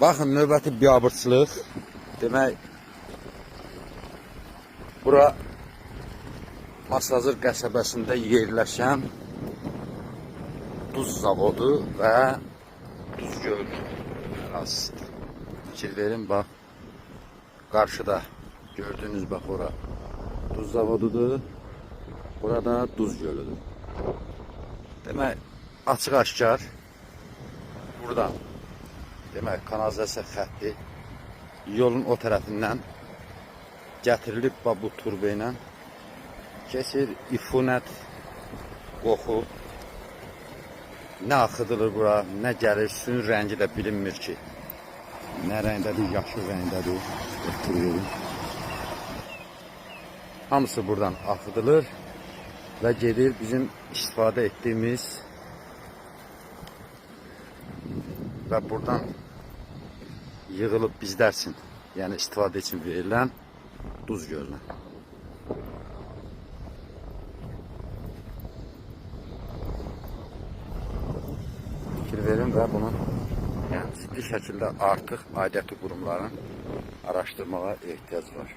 Baxın, növbəti biabırçılıq. Demək, bura Masazır qəsəbəsində yerləşən duz zavodu və duz göl ərazisidir. Fikir verin, bax, qarşıda gördüyünüz bax ora duz zavodudur, burada duz gölüdür. Demək, açıq-aşkar buradan demək, kanalizasiya xətti yolun o tərəfindən gətirilib bu turba ilə keçir, ifunət, qoxu, nə axıdılır bura, nə gəlir, suyun rəngi də bilinmir ki, nə rəngdədir, yaşıl rəngdədir, hamısı buradan axıdılır və gedir bizim istifadə etdiyimiz və buradan yığılıb bizlər üçün, yəni istifadə üçün verilən duz gölünə. Fikir verin və bunun ciddi şəkildə artıq aidiyyatı qurumların araşdırmağa ehtiyac var.